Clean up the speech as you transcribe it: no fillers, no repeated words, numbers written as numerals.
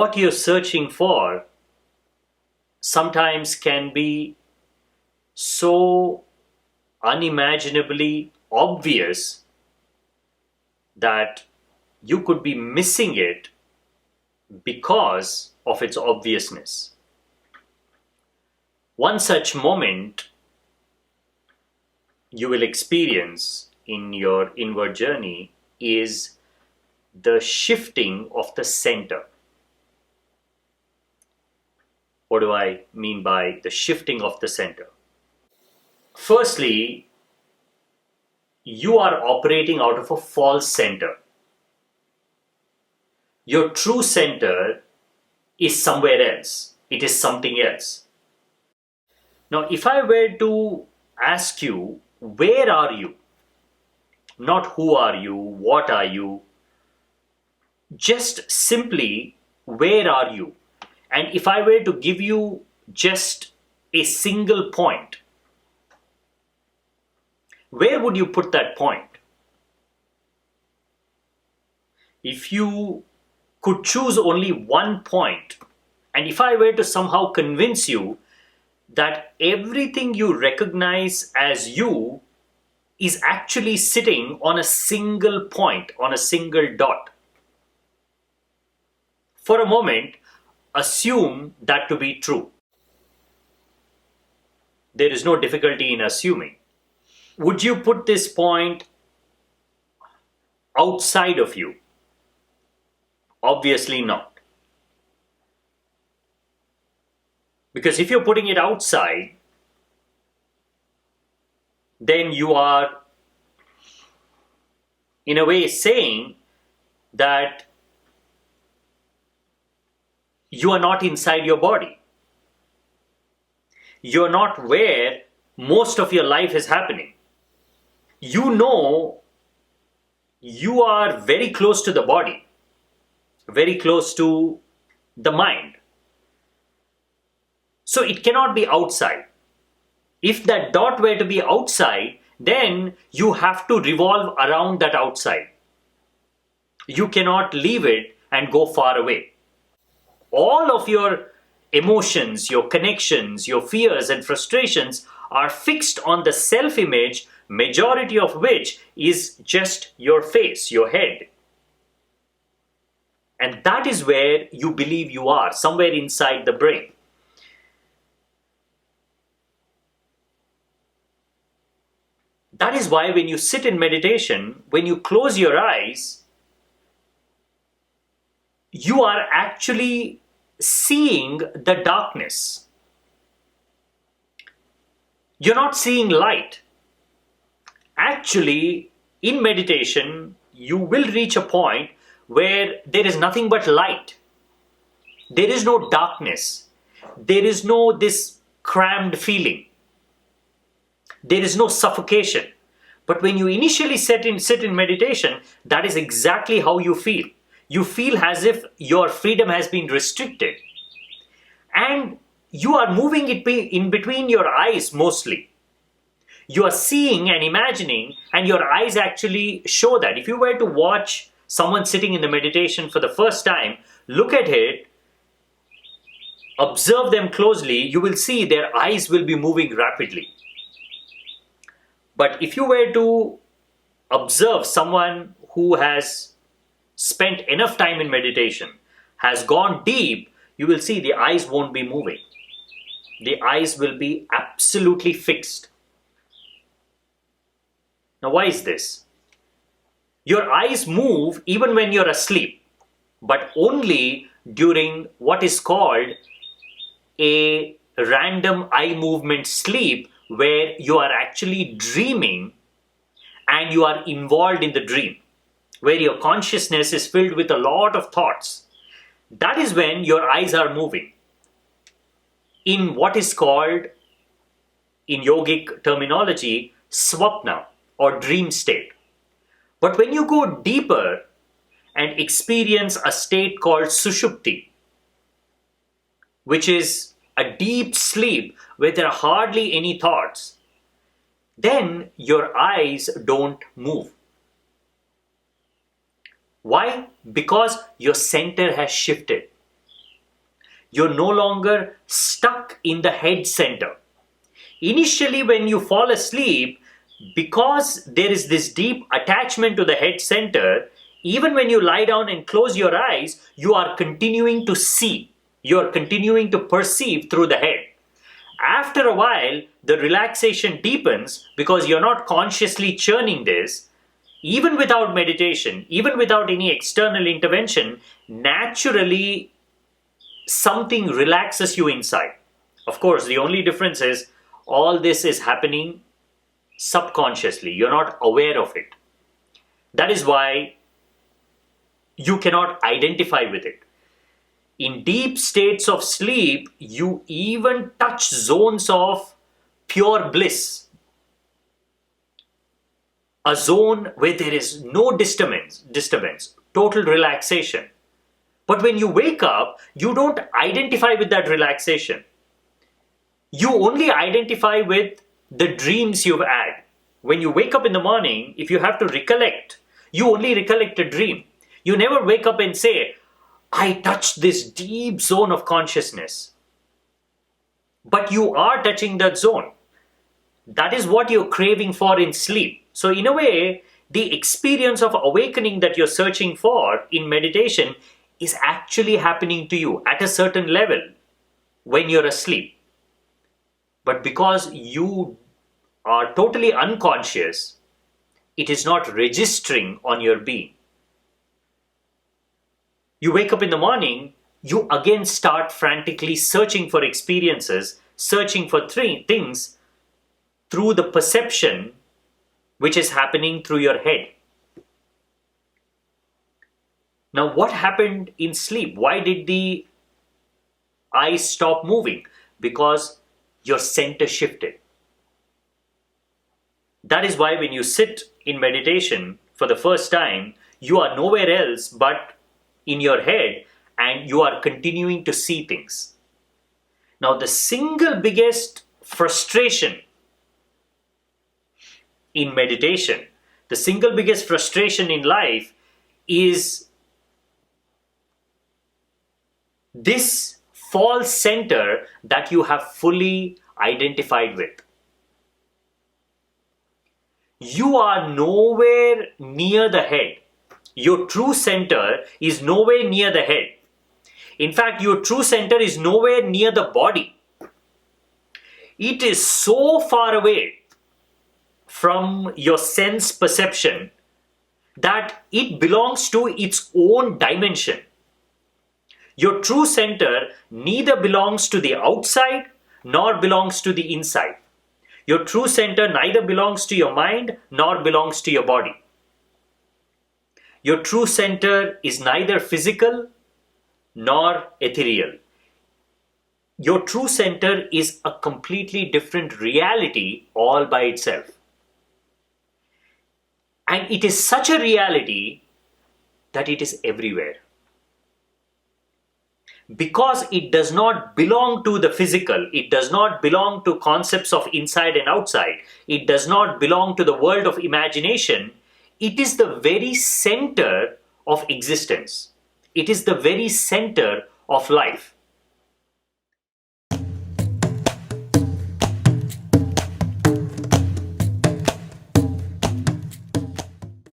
what you're searching for sometimes can be so unimaginably obvious that you could be missing it because of its obviousness. One such moment you will experience in your inward journey is the shifting of the center. What do I mean by the shifting of the center? Firstly, you are operating out of a false center. Your true center is somewhere else. It is something else. Now, if I were to ask you, where are you? Not who are you, what are you? Just simply, where are you? And if I were to give you just a single point, where would you put that point? If you could choose only one point, and if I were to somehow convince you that everything you recognize as you is actually sitting on a single point, on a single dot. For a moment, assume that to be true. There is no difficulty in assuming. Would you put this point outside of you? Obviously not. Because if you're putting it outside, then you are, in a way, saying that you are not inside your body. You're not where most of your life is happening. You know you are very close to the body, very close to the mind. So it cannot be outside. If that dot were to be outside, then you have to revolve around that outside. You cannot leave it and go far away. All of your emotions, your connections, your fears and frustrations are fixed on the self-image, majority of which is just your face, your head. And that is where you believe you are, somewhere inside the brain. That is why when you sit in meditation, when you close your eyes, you are actually seeing the darkness. You're not seeing light. Actually, in meditation, you will reach a point where there is nothing but light. There is no darkness. There is no this crammed feeling. There is no suffocation. But when you initially sit in meditation, that is exactly how you feel. You feel as if your freedom has been restricted. And you are moving it in between your eyes mostly. You are seeing and imagining, and your eyes actually show that. If you were to watch someone sitting in the meditation for the first time, look at it, observe them closely, you will see their eyes will be moving rapidly. But if you were to observe someone who has spent enough time in meditation, has gone deep, you will see the eyes won't be moving. The eyes will be absolutely fixed. Now, why is this? Your eyes move even when you're asleep, but only during what is called a random eye movement sleep, where you are actually dreaming and you are involved in the dream, where your consciousness is filled with a lot of thoughts. That is when your eyes are moving in what is called, in yogic terminology, swapna or dream state. But when you go deeper and experience a state called sushupti, which is a deep sleep where there are hardly any thoughts, then your eyes don't move. Why? Because your center has shifted. You're no longer stuck in the head center. Initially, when you fall asleep, because there is this deep attachment to the head center, even when you lie down and close your eyes, you are continuing to see, you are continuing to perceive through the head. After a while, the relaxation deepens because you're not consciously churning this. Even without meditation, even without any external intervention, naturally something relaxes you inside. Of course, the only difference is all this is happening subconsciously. You're not aware of it. That is why you cannot identify with it. In deep states of sleep, you even touch zones of pure bliss. A zone where there is no disturbance, total relaxation. But when you wake up, you don't identify with that relaxation. You only identify with the dreams you've had. When you wake up in the morning, if you have to recollect, you only recollect a dream. You never wake up and say, I touched this deep zone of consciousness. But you are touching that zone. That is what you're craving for in sleep. So in a way, the experience of awakening that you're searching for in meditation is actually happening to you at a certain level when you're asleep. But because you are totally unconscious, it is not registering on your being. You wake up in the morning, you again start frantically searching for experiences, searching for things through the perception which is happening through your head. Now, what happened in sleep? Why did the eyes stop moving? Because your center shifted. That is why when you sit in meditation for the first time, you are nowhere else but in your head and you are continuing to see things. Now, the single biggest frustration in meditation, the single biggest frustration in life is this false center that you have fully identified with. You are nowhere near the head. Your true center is nowhere near the head. In fact, your true center is nowhere near the body. It is so far away from your sense perception that it belongs to its own dimension. Your true center neither belongs to the outside nor belongs to the inside. Your true center neither belongs to your mind nor belongs to your body. Your true center is neither physical nor ethereal. Your true center is a completely different reality all by itself. And it is such a reality that it is everywhere. Because it does not belong to the physical, it does not belong to concepts of inside and outside, it does not belong to the world of imagination, it is the very center of existence. It is the very center of life.